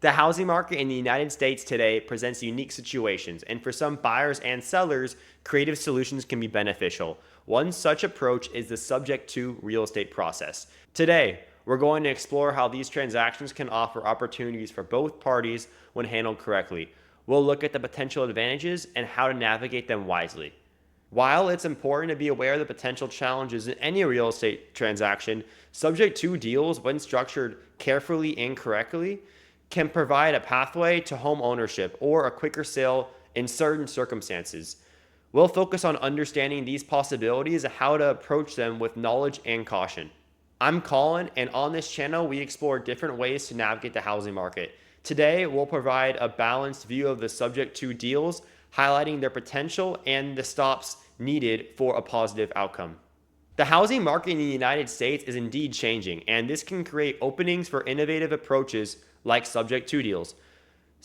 The housing market in the United States today presents unique situations, and for some buyers and sellers, creative solutions can be beneficial. One such approach is the subject to real estate process. Today, we're going to explore how these transactions can offer opportunities for both parties when handled correctly. We'll look at the potential advantages and how to navigate them wisely. While it's important to be aware of the potential challenges in any real estate transaction, subject to deals, when structured carefully and correctly, can provide a pathway to home ownership or a quicker sale in certain circumstances. We'll focus on understanding these possibilities and how to approach them with knowledge and caution. I'm Colin, and on this channel, we explore different ways to navigate the housing market. Today, we'll provide a balanced view of the subject to deals, highlighting their potential and the stops needed for a positive outcome. The housing market in the United States is indeed changing, and this can create openings for innovative approaches like subject to deals.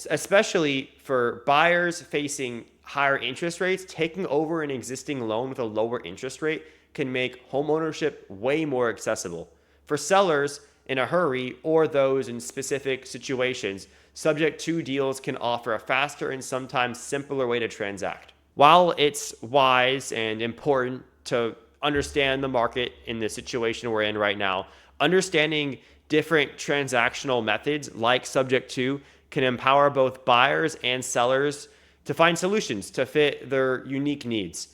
Especially for buyers facing higher interest rates, taking over an existing loan with a lower interest rate can make homeownership way more accessible. For sellers in a hurry or those in specific situations, subject to deals can offer a faster and sometimes simpler way to transact. While it's wise and important to understand the market in the situation we're in right now, understanding different transactional methods like subject to can empower both buyers and sellers to find solutions to fit their unique needs.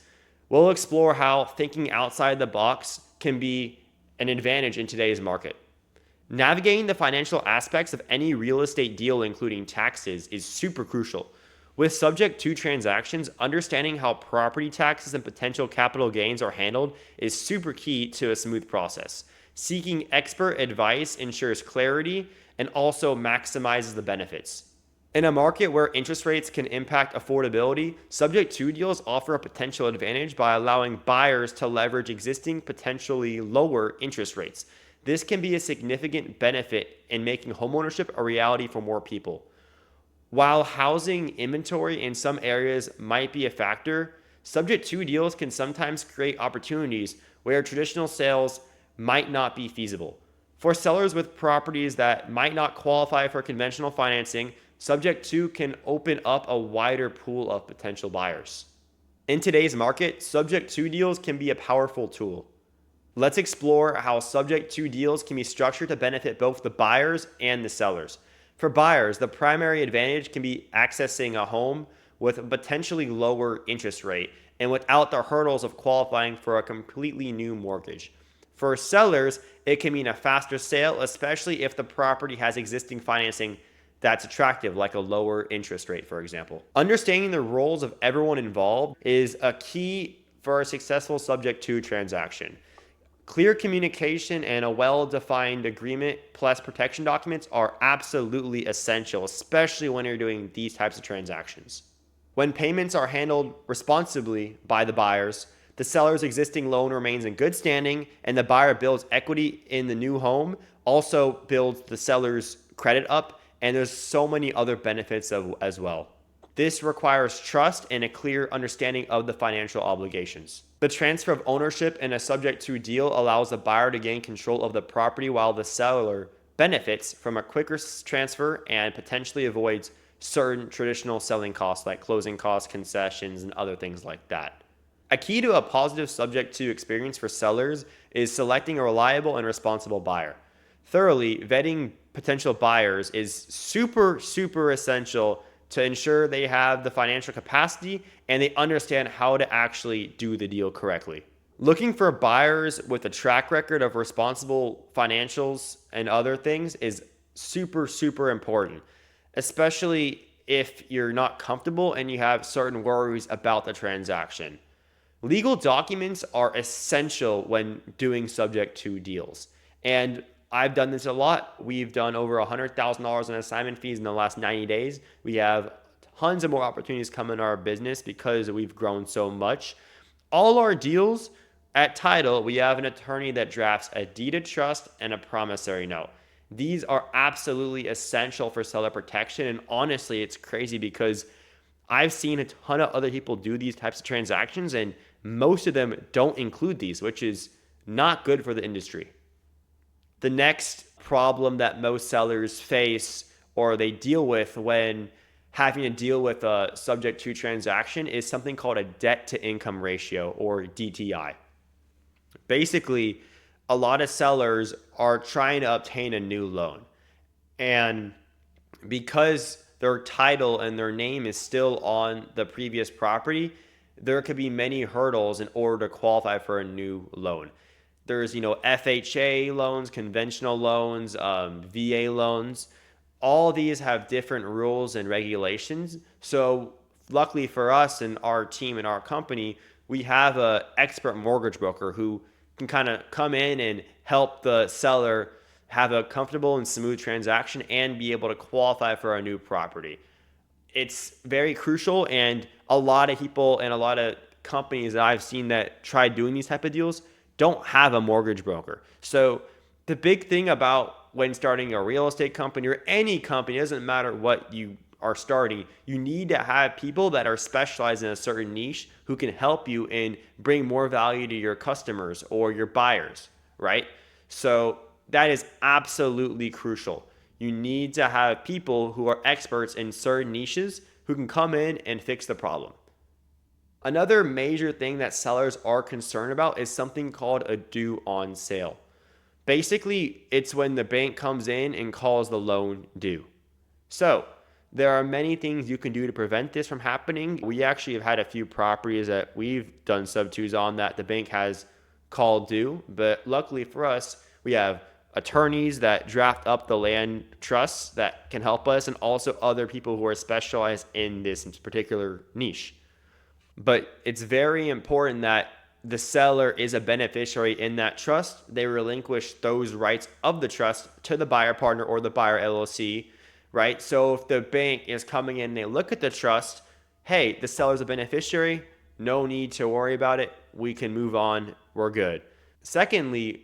We'll explore how thinking outside the box can be an advantage in today's market. Navigating the financial aspects of any real estate deal, including taxes, is super crucial. With subject to transactions, understanding how property taxes and potential capital gains are handled is super key to a smooth process. Seeking expert advice ensures clarity and also maximizes the benefits. In a market where interest rates can impact affordability, subject to deals offer a potential advantage by allowing buyers to leverage existing potentially lower interest rates. This can be a significant benefit in making homeownership a reality for more people. While housing inventory in some areas might be a factor, subject to deals can sometimes create opportunities where traditional sales might not be feasible. For sellers with properties that might not qualify for conventional financing, subject to can open up a wider pool of potential buyers. In today's market, subject to deals can be a powerful tool. Let's explore how subject to deals can be structured to benefit both the buyers and the sellers. For buyers, the primary advantage can be accessing a home with a potentially lower interest rate and without the hurdles of qualifying for a completely new mortgage. For sellers, it can mean a faster sale, especially if the property has existing financing that's attractive, like a lower interest rate, for example. Understanding the roles of everyone involved is a key for a successful subject to transaction. Clear communication and a well-defined agreement plus protection documents are absolutely essential, especially when you're doing these types of transactions. When payments are handled responsibly by the buyers, the seller's existing loan remains in good standing, and the buyer builds equity in the new home, also builds the seller's credit up, and there's so many other benefits as well. This requires trust and a clear understanding of the financial obligations. The transfer of ownership in a subject to deal allows the buyer to gain control of the property while the seller benefits from a quicker transfer and potentially avoids certain traditional selling costs like closing costs, concessions, and other things like that. A key to a positive subject to experience for sellers is selecting a reliable and responsible buyer. Thoroughly vetting potential buyers is super essential to ensure they have the financial capacity and they understand how to actually do the deal correctly. Looking for buyers with a track record of responsible financials and other things is super important, especially if you're not comfortable and you have certain worries about the transaction. Legal documents are essential when doing subject to deals. And I've done this a lot. We've done over $100,000 in assignment fees in the last 90 days. We have tons of more opportunities coming in our business because we've grown so much. All our deals at title, we have an attorney that drafts a deed of trust and a promissory note. These are absolutely essential for seller protection. And honestly, it's crazy because I've seen a ton of other people do these types of transactions and most of them don't include these, which is not good for the industry. The next problem that most sellers face or they deal with when having to deal with a subject to transaction is something called a debt to income ratio, or DTI. Basically, a lot of sellers are trying to obtain a new loan. And because their title and their name is still on the previous property, there could be many hurdles in order to qualify for a new loan. There's, FHA loans, conventional loans, VA loans. All these have different rules and regulations. So luckily for us and our team and our company, we have an expert mortgage broker who can kind of come in and help the seller have a comfortable and smooth transaction and be able to qualify for a new property. It's very crucial, and a lot of people and a lot of companies that I've seen that try doing these type of deals don't have a mortgage broker. So the big thing about when starting a real estate company or any company, it doesn't matter what you are starting, you need to have people that are specialized in a certain niche who can help you and bring more value to your customers or your buyers, right? So that is absolutely crucial. You need to have people who are experts in certain niches who can come in and fix the problem. Another major thing that sellers are concerned about is something called a due on sale. Basically, it's when the bank comes in and calls the loan due. So, there are many things you can do to prevent this from happening. We actually have had a few properties that we've done sub-twos on that the bank has called due, but luckily for us, we have attorneys that draft up the land trusts that can help us, and also other people who are specialized in this particular niche. But it's very important that the seller is a beneficiary in that trust. They relinquish those rights of the trust to the buyer partner or the buyer LLC, right? So if the bank is coming in and they look at the trust, hey, the seller's a beneficiary, no need to worry about it. We can move on. We're good. Secondly,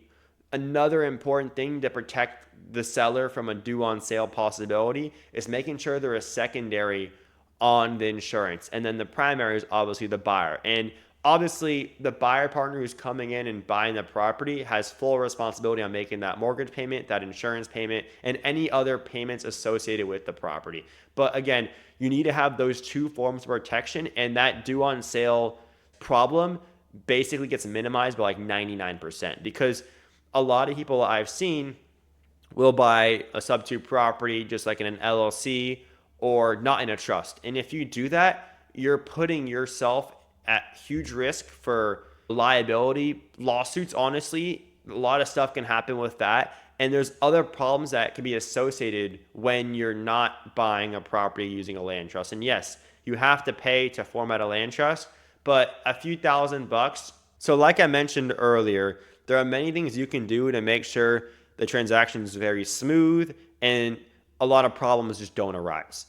another important thing to protect the seller from a due on sale possibility is making sure there is secondary on the insurance. And then the primary is obviously the buyer. And obviously, the buyer partner who's coming in and buying the property has full responsibility on making that mortgage payment, that insurance payment, and any other payments associated with the property. But again, you need to have those two forms of protection, and that due on sale problem basically gets minimized by like 99%, because a lot of people I've seen will buy a sub-2 property just like in an LLC or not in a trust. And if you do that, you're putting yourself at huge risk for liability lawsuits. Honestly, a lot of stuff can happen with that. And there's other problems that can be associated when you're not buying a property using a land trust. And yes, you have to pay to format a land trust, but a few $1,000. So like I mentioned earlier, there are many things you can do to make sure the transaction is very smooth and a lot of problems just don't arise.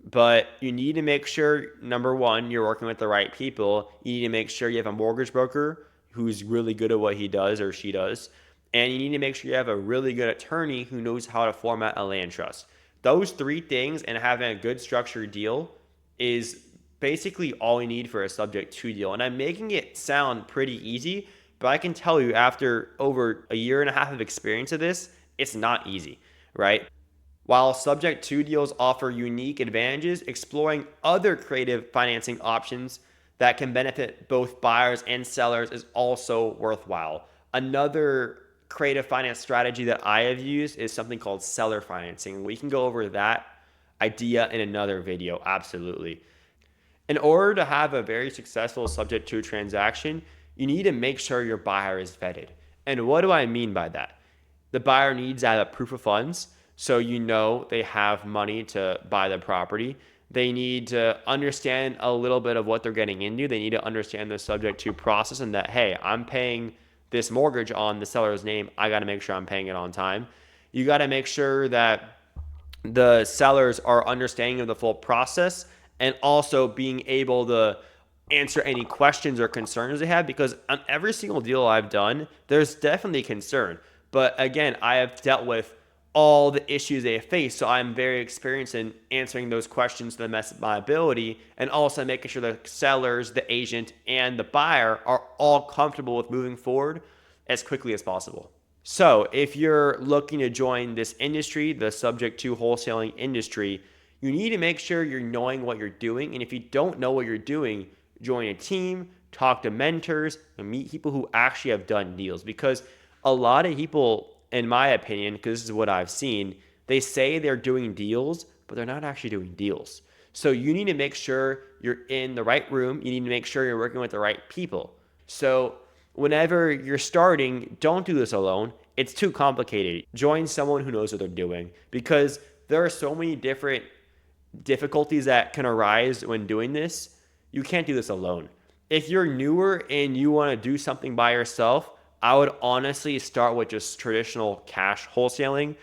But you need to make sure, number one, you're working with the right people. You need to make sure you have a mortgage broker who's really good at what he does or she does. And you need to make sure you have a really good attorney who knows how to format a land trust. Those three things and having a good structured deal is basically all you need for a subject to deal. And I'm making it sound pretty easy, but I can tell you after over a year and a half of experience of this, it's not easy, right? While subject to deals offer unique advantages, exploring other creative financing options that can benefit both buyers and sellers is also worthwhile. Another creative finance strategy that I have used is something called seller financing. We can go over that idea in another video, absolutely. In order to have a very successful subject to transaction, you need to make sure your buyer is vetted. And what do I mean by that? The buyer needs to have a proof of funds, so you know they have money to buy the property. They need to understand a little bit of what they're getting into. They need to understand the subject to process and that, hey, I'm paying this mortgage on the seller's name. I got to make sure I'm paying it on time. You got to make sure that the sellers are understanding of the full process and also being able to answer any questions or concerns they have, because on every single deal I've done, there's definitely concern. But again, I have dealt with all the issues they face. So I'm very experienced in answering those questions to the best of my ability, and also making sure the sellers, the agent, and the buyer are all comfortable with moving forward as quickly as possible. So, if you're looking to join this industry, the subject to wholesaling industry, you need to make sure you're knowing what you're doing. And if you don't know what you're doing, join a team, talk to mentors, and meet people who actually have done deals. Because a lot of people, in my opinion, because this is what I've seen, they say they're doing deals, but they're not actually doing deals. So, you need to make sure you're in the right room. You need to make sure you're working with the right people. So, whenever you're starting, don't do this alone. It's too complicated. Join someone who knows what they're doing, because there are so many different difficulties that can arise when doing this. You can't do this alone. If you're newer and you want to do something by yourself, I would honestly start with just traditional cash wholesaling.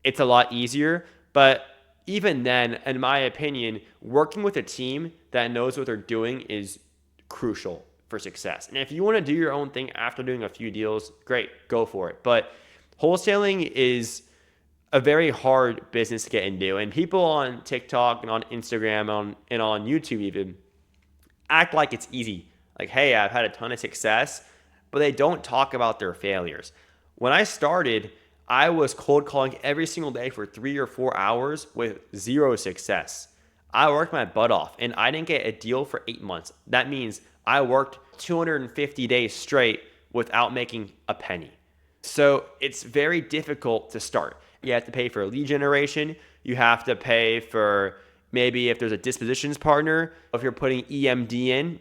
It's a lot easier, but even then, in my opinion, working with a team that knows what they're doing is crucial for success. And if you want to do your own thing after doing a few deals, great, go for it. But wholesaling is a very hard business to get into. And people on TikTok and on Instagram and on YouTube even act like it's easy. Like, hey, I've had a ton of success, but they don't talk about their failures. When I started, I was cold calling every single day for 3 or 4 hours with zero success. I worked my butt off and I didn't get a deal for 8 months. That means I worked 250 days straight without making a penny. So it's very difficult to start. You have to pay for lead generation. You have to pay for maybe if there's a dispositions partner, if you're putting EMD in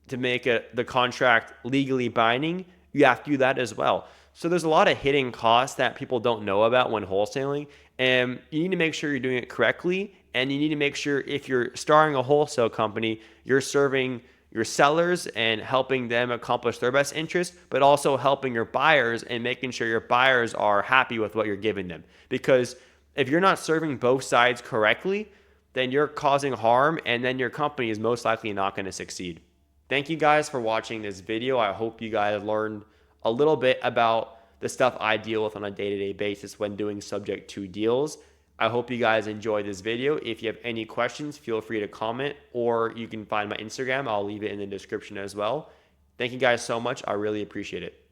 to make the contract legally binding, you have to do that as well. So there's a lot of hidden costs that people don't know about when wholesaling, and you need to make sure you're doing it correctly. And you need to make sure if you're starting a wholesale company, you're serving your sellers and helping them accomplish their best interest, but also helping your buyers and making sure your buyers are happy with what you're giving them. Because if you're not serving both sides correctly, then you're causing harm, and then your company is most likely not going to succeed. Thank you guys for watching this video. I hope you guys learned a little bit about the stuff I deal with on a day-to-day basis when doing subject to deals. I hope you guys enjoyed this video. If you have any questions, feel free to comment, or you can find my Instagram. I'll leave it in the description as well. Thank you guys so much. I really appreciate it.